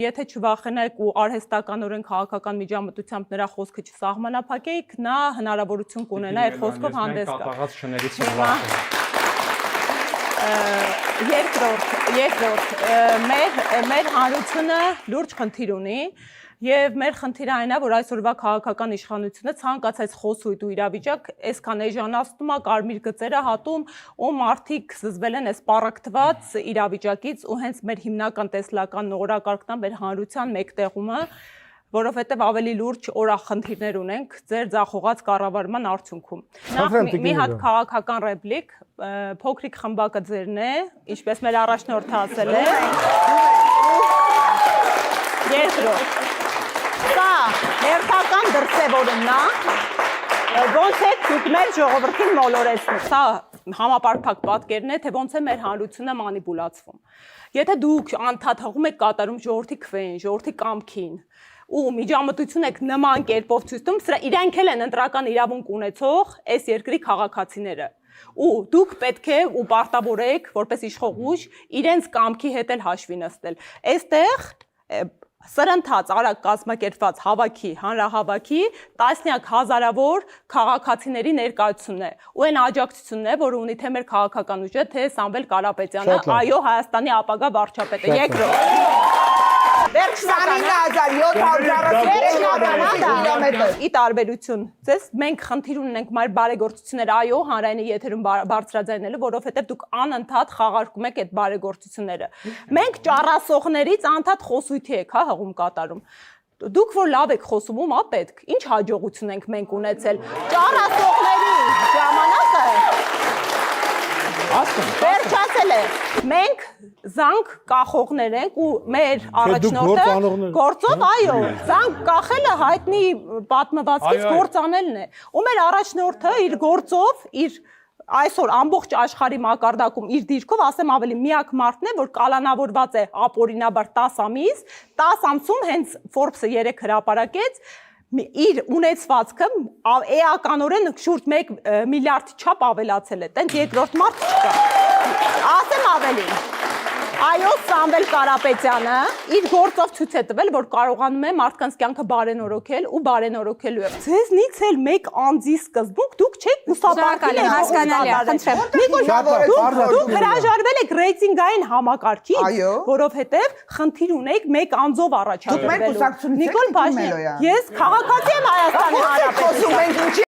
Եթե չվախենայք ու արհեստականորեն քաղաքական միջամտությամբ նրա խոսքը չսահմանափակեիք, նա հնարավորություն կունենա այդ խոսքով հանդես գալ։ Երկրորդ, մեր հանրությունը լուրջ խնդիր ունի եւ մեր խնդիրը այն է, որ այսօրվա քաղաքական իշխանությունը ցանկացած խոսույթ ու իրավիճակ այսքան էժանացնում է, կարմիր գծերը հատում, ու մարդիկ զզվել են այս պարակտված իրավիճակից ու հենց մեր հիմնական տեսլական օրակարգն է մեր հանրության մեկտեղումը, որովհետեւ ավելի լուրջ օրախնդիրներ ունենք ձեր ձախողած կառավարման արդյունքում։ Նախ մի հատ քաղաքական ռեպլիկ, փոքրիկ խմբակը ձերն է, ինչպես մեր առաջնորդը ասել է։ Երկրորդ Սա հերթական դրսևորումն է, ոնց է դուք մեր ժողովրդին մոլորեցնում։ Սա համապարփակ պատկերն է, թե ոնց է մեր հանրությունը մանիպուլացվում։ Եթե դուք անդադ հղում եք կատարում ժողովրդի քվեին, ժողովրդի կամքին, ու միջամտություն եք նման կերպով ցույց տում, սրա իրենք էլ են ընտրական իրավունք ունեցող այս երկրի քաղաքացիները։ Ու դուք պետք է ու պարտավոր եք, որպես իշխող ուժ, իրենց կամքի հետ էլ հաշվի նստել։ Այստեղ սրընթաց արագ կազմակերպված հավաքի, հանրահավաքի տասնյակ հազարավոր քաղաքացիների ներկայությունն է։ Ու այն աջակցությունն է, որը ունի թե մեր քաղաքական ուժը, թե Սամվել Կարապետյանը, այո, Հայաստանի ապագա վարչապետը։ Երկրորդ Ի տարբերություն ձեզ, մենք խնդիր ունենք մեր բարեգործություններ, այո, հանրայինի եթերում բարձրաձայնելու, որովհետև դուք անընդհատ խաղարկում եք այդ բարեգործությունները։ Մենք ճառասողներից անդադ խոսույթի եք, հա, հղում կատարում։ Դուք որ լավ եք խոսում, ում ա պետք, ինչ հաջողություն ենք մենք ունեցել։ Ճառասողների ժամանակը վերջացել է, մենք զանգ կախողներ ենք ու մեր առաջնորդը գործով, այո, զանգ կախելը հայտնի պատմվածքից գործ անելն է, ու մեր առաջնորդը իր գործով, իր այսօր ամբողջ աշխարհի մակարդակում իր դիրքով, ասեմ ավելի միակ մարդն է, որ կալանավորված է ապօրինաբար 10 ամիս, 10 ամսում հենց Forbes-ը 3 հրապարակեց, իր ունեցվածքը էականորեն շուրջ 1 միլիարդ չափ ավելացել է, տենց երկրորդ մարդ չկա, ասեմ ավելին, այո, Սամվել Կարապետյանը իր գործով ցույց է տվել, որ կարողանում է մարդկանց կյանքը բարենորոգել ու բարենորոգելու է։ Ձեզնից էլ մեկ անձի սկզբունք դուք չեք կուսապարկել եք հասկանալի, խնդրեմ։ Դուք հրաժարվել եք ռեյտինգային համակարգից, որովհետև խնդիր ունեիք մեկ անձով առաջադրվելու։ Նիկոլ Փաշինյան, ես քաղաքացի եմ Հայաստանի Հանրապետությունից։